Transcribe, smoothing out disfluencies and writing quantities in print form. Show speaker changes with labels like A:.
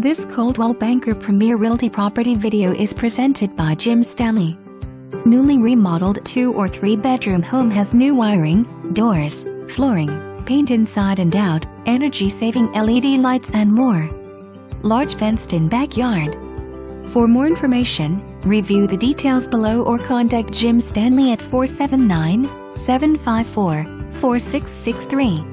A: This Coldwell Banker Premier Realty property video is presented by Jim Stanley. Newly remodeled 2 or 3 bedroom home has new wiring, doors, flooring, paint inside and out, energy-saving LED lights and more. Large fenced-in backyard. For more information, review the details below or contact Jim Stanley at 479-754-4663.